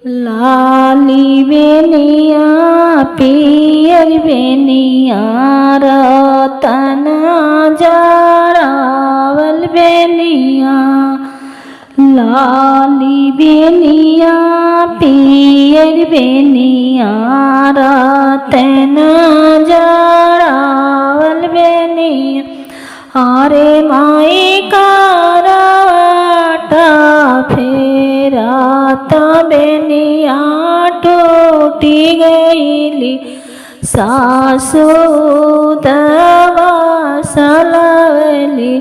लाली बेनिया पियर बेनिया रतन जरावल बेनिया। लाली बेनिया पियर बेनिया रतन जरावल बेनिया। आरे माई कारवाटा फेरात बेनिया टूटी गईली सासू दवा सलवली।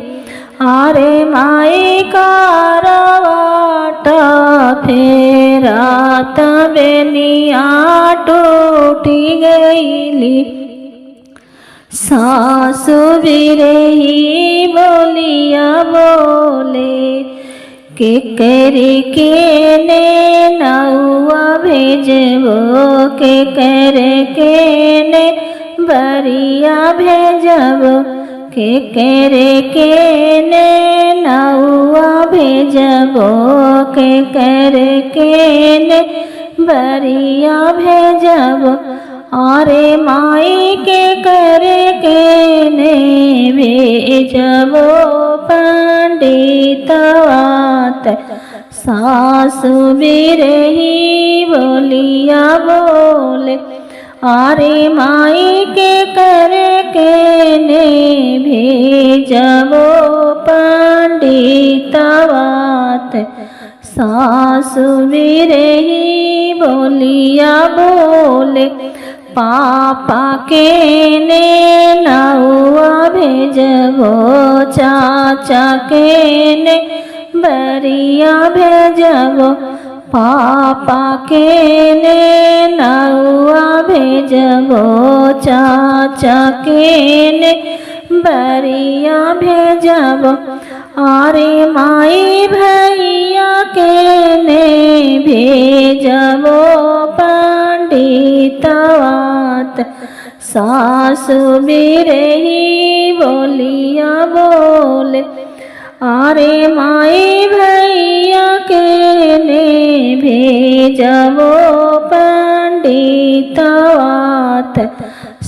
आरे माई कारवाटा फेरात बेनिया टूटी गईली सासु बिरही बोलिया बोले के करे के ने नौआ भेजबो के करे के ने बरिया भेजबो के करे के ने नौआ भेजबो के करे के ने बरिया भेजबो। आरे माई के करे के ने भेजबो पंडितवात सासु बिरही बोलिया बोले। आरे माई के करे के ने भेजबो पंडितवात सासु बिरही बोलिया बोले। पापा के ने नौआ भेजबो चाचा के ने बरिया भेजबो। पापा के ने नौआ भेजबो चाचा के ने बरिया भेजबो। आरे माई भैया के ने भेजबो पंडितवात सासु बिरही बोलिया बोले। आरे माई भैया के ने भेजबो पंडितवात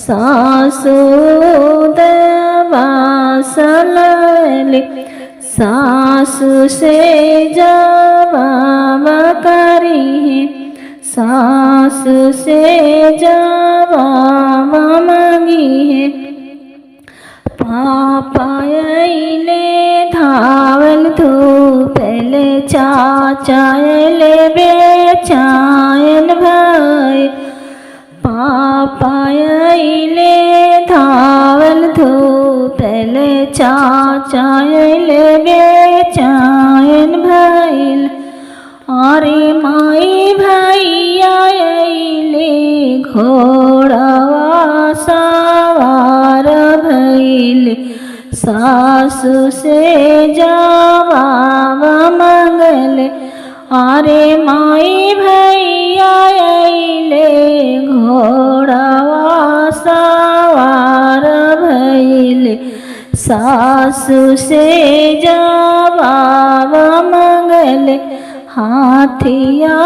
सासु दवा सलवली। सासु से जवाब करी है सासु से जवाब मांगी है। पापा अइले धावल धूपले चाचा अइले बेचायन भय। पापा अइले धावल धूपले चाचा अइले बेचायन भइल। आरे माई भैया अइले घोड़वा सवार भइल सासु से जवाब मंगले। आरे माई भैया अइले घोड़वा सवार भइल सासु से जवाब मंगले। हाथिया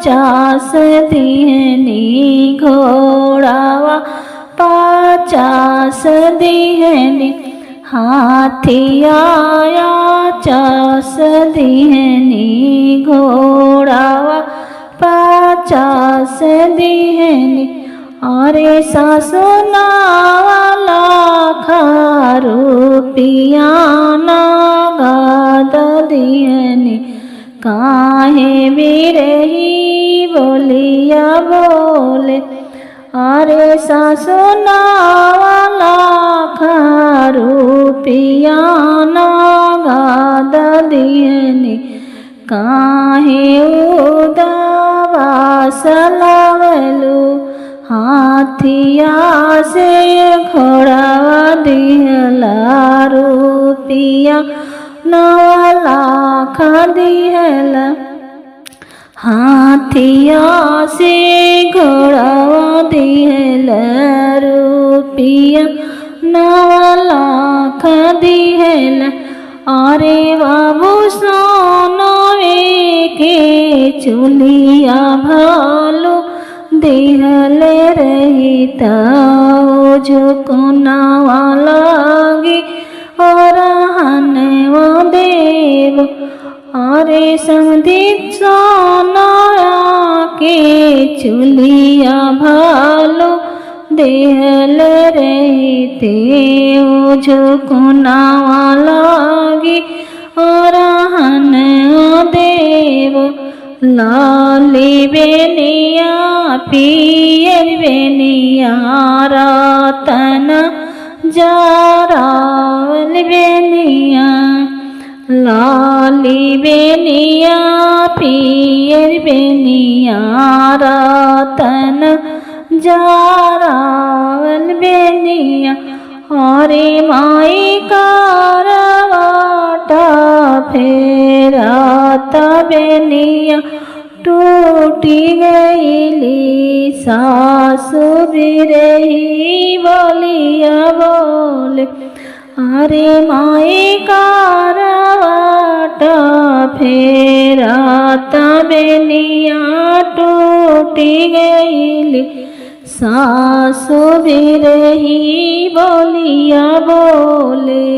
चास दिहनी घोड़ावा पाचास दिहनी। हाथिया चास दिहनी घोड़ावा पाचास दिहनी। आरे सासु नावाला रुपिया नागाद दिहनी। काहे बिरही बोलिया बोले। आरे सासु नावाला रुपिया नागाद दिहनी। काहे उदवा सलवलू हाथिया से घोड़ावा दिहला रुपिया 9 लाख दिहला। हाथिया से घोड़ावा दिहला रुपिया 9 लाख दिहला। अरे बाबू सोनवे के चुलिया भालो दिहले रहिता झुकनावा लागी और हनवा देव अरे समधिक सोनाया के चुलिया भालो दिहले रहते झुकनावा लागी और हनवा देव लाली बेनिया पियर बेनिया रातन जारावल बेनिया लाली बेनिया पियर बेनिया रातन जारावल बेनिया हरे माई कारवाटा फेराता बेनिया टूटी गईली सासु बिरही बोलिया बोले अरे माई कारवाटा फेराता बेनिया टूटी गईली सासु बिरही बोलिया बोले।